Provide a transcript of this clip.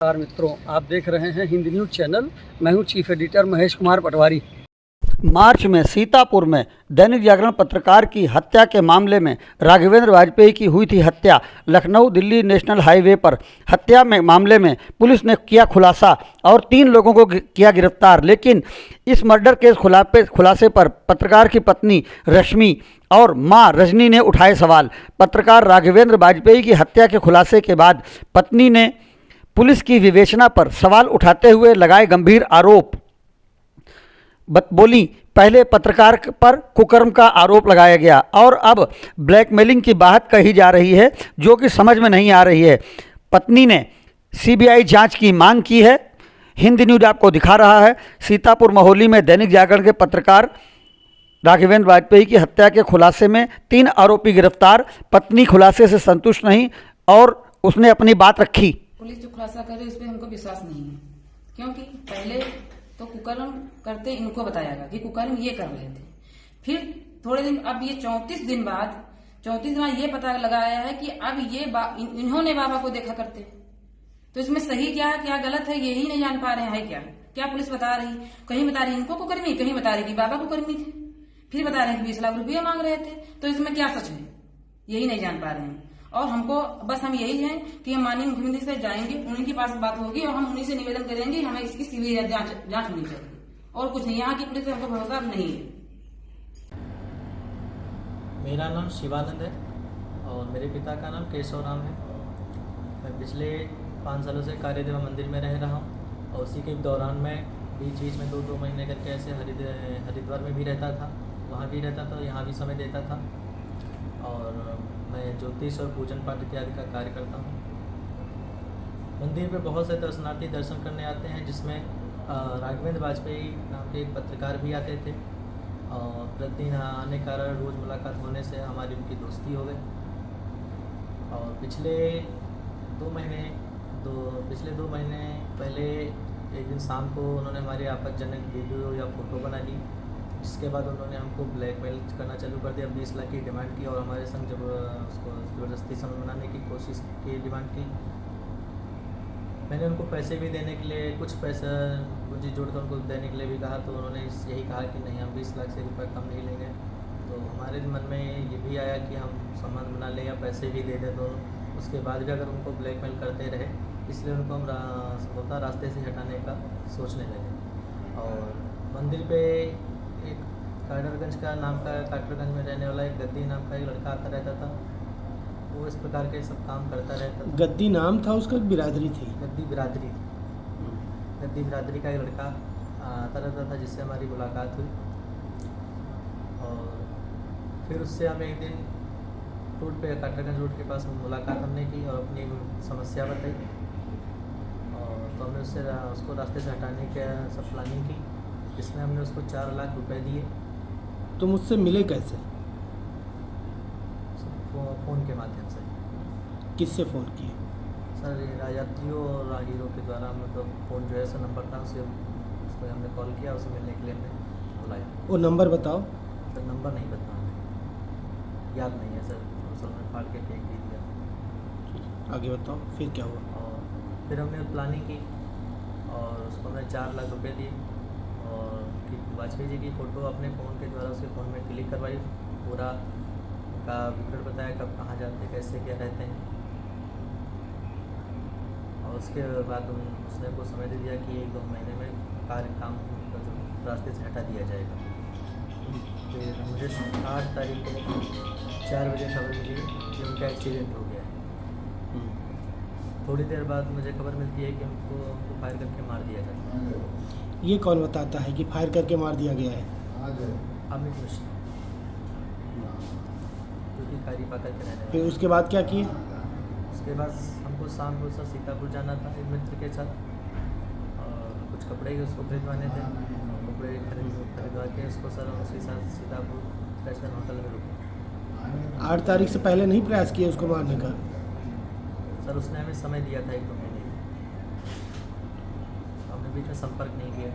नमस्कार मित्रों, आप देख रहे हैं हिंद न्यूज़ चैनल। मैं हूं चीफ एडिटर महेश कुमार पटवारी। मार्च में सीतापुर में दैनिक जागरण पत्रकार की हत्या के मामले में राघवेंद्र वाजपेयी की हुई थी हत्या। लखनऊ दिल्ली नेशनल हाईवे पर हत्या में मामले में पुलिस ने किया खुलासा और 3 लोगों को किया गिरफ्तार। लेकिन इस मर्डर केस खुलासे पर पत्रकार की पत्नी रश्मि और मां रजनी ने उठाए सवाल। पत्रकार राघवेंद्र वाजपेयी की हत्या के खुलासे के बाद पत्नी ने पुलिस की विवेचना पर सवाल उठाते हुए लगाए गंभीर आरोप। बोली, पहले पत्रकार पर कुकर्म का आरोप लगाया गया और अब ब्लैकमेलिंग की बात कही जा रही है जो कि समझ में नहीं आ रही है। पत्नी ने सीबीआई जांच की मांग की है। हिंद न्यूज़ आपको दिखा रहा है सीतापुर महोली में दैनिक जागरण के पत्रकार राघवेंद्र वाजपेयी की हत्या के खुलासे में 3 आरोपी गिरफ्तार। पत्नी खुलासे से संतुष्ट नहीं और उसने अपनी बात रखी। पुलिस जो खुलासा करे उस पर हमको विश्वास नहीं है, क्योंकि पहले तो कुकर्म करते इनको बताया गया कि कुकर्म ये कर रहे थे। फिर थोड़े दिन, अब ये 34 दिन बाद ये पता लगाया है कि अब ये इन्होंने बाबा को देखा करते। तो इसमें सही क्या है क्या गलत है यही नहीं जान पा रहे हैं। क्या पुलिस बता रही, कहीं बता रही इनको कुकर्मी, कहीं बता रही कि बाबा कुकर्मी थे, फिर बता रहे हैं कि 20 लाख रुपया मांग रहे थे। तो इसमें क्या सच है यही नहीं जान पा रहे हैं। और हमको बस हम यही है कि हम माननीय मुख्यमंत्री से जाएंगे, उन्हीं के पास बात होगी और हम उन्हीं से निवेदन करेंगे हमें इसकी सीबीआई जांच होनी चाहिए और कुछ नहीं। यहाँ की पुलिस पे हमको भरोसा नहीं है। मेरा नाम शिवानंद है और मेरे पिता का नाम केशव राम है। मैं पिछले 5 सालों से कार्यदेवा मंदिर में रह रहा हूँ और उसी के दौरान में बीच में 2 महीने करके ऐसे हरिद्वार में भी रहता था, वहाँ भी रहता था, यहाँ भी समय देता था। और मैं ज्योतिष और पूजन पाठ इत्यादि का कार्य करता हूँ। मंदिर पे बहुत से दर्शनार्थी दर्शन करने आते हैं, जिसमें राघवेंद्र वाजपेयी नाम के एक पत्रकार भी आते थे और प्रतिदिन आने का रोज़ मुलाकात होने से हमारी उनकी दोस्ती हो गई। और पिछले 2 महीने पहले एक दिन शाम को उन्होंने हमारी आपत्तिजनक वीडियो या फ़ोटो बना ली, जिसके बाद उन्होंने हमको ब्लैकमेल करना चालू कर दिया। 20 लाख की डिमांड की और हमारे संग जब उसको ज़बरदस्ती समय बनाने की कोशिश की, डिमांड की। मैंने उनको पैसे भी देने के लिए, कुछ पैसा मुझे जोड़कर उनको देने के लिए भी कहा, तो उन्होंने यही कहा कि नहीं, हम 20 लाख से रुपये कम नहीं लेंगे। तो हमारे मन में ये भी आया कि हम संबंध बना लें या पैसे भी दे दें दोनों। उसके बाद भी अगर उनको ब्लैकमेल करते रहे, इसलिए उनको हम संभवतः रास्ते से हटाने का सोचने लगे। और मंदिर पे एक काटरगंज में रहने वाला एक गद्दी नाम का एक लड़का आता रहता था। वो इस प्रकार के सब काम करता रहता था। गद्दी नाम था उसका, बिरादरी थी? गद्दी बिरादरी थी। गद्दी बिरादरी का एक लड़का आता रहता था जिससे हमारी मुलाकात हुई। और फिर उससे हमें एक दिन रोड पे काटरगंज रोड के पास मुलाकात हमने की और अपनी समस्या बताई। और तो हमने उसको रास्ते से हटाने की सब प्लानिंग की, जिसमें हमने उसको 4 लाख रुपए दिए। तो मुझसे मिले कैसे? फ़ोन के माध्यम से। किससे फ़ोन किए? सर, यात्रियों और राहगीरों के द्वारा मतलब फ़ोन जो है सर नंबर था, उसको हमने कॉल किया, उसे मिलने के लिए हमने बुलाया। वो नंबर बताओ। सर नंबर नहीं पता, याद नहीं है सर, असल में फाड़ के फेंक भी दिया। आगे बताओ, फिर क्या हुआ? और फिर हमने प्लानिंग की और उसको हमने 4 लाख रुपए दिए और वाजपेयी जी की फ़ोटो अपने फ़ोन के द्वारा उसके फ़ोन में क्लिक करवाई, पूरा उनका विवरण बताया, कब कहाँ जाते, कैसे क्या रहते हैं। और उसके बाद उसने को समय दे दिया कि 1-2 महीने में काम का जो रास्ते से हटा दिया जाएगा। फिर मुझे 8 तारीख को 4 बजे खबर मिली कि उनका एक्सीडेंट हो गया है। थोड़ी देर बाद मुझे खबर मिलती है कि उनको फायर करके मार दिया जाता है। ये कौन बताता है कि फायर करके मार दिया गया है? अमित मिश्रा, जो कि खारी पाकर के रहने फिर वाले। उसके बाद क्या किए? उसके बाद हमको शाम को सर सीतापुर जाना था एक मित्र के साथ और कुछ कपड़े उसको खरीदवाने थे। कपड़े खरीदवा के उसको सर उसके साथ सीतापुर फैशन होटल में रुके। 8 तारीख से पहले नहीं प्रयास किया उसको मारने का? सर उसने हमें समय दिया था 1-2 महीने, हमने बीच में संपर्क नहीं किया।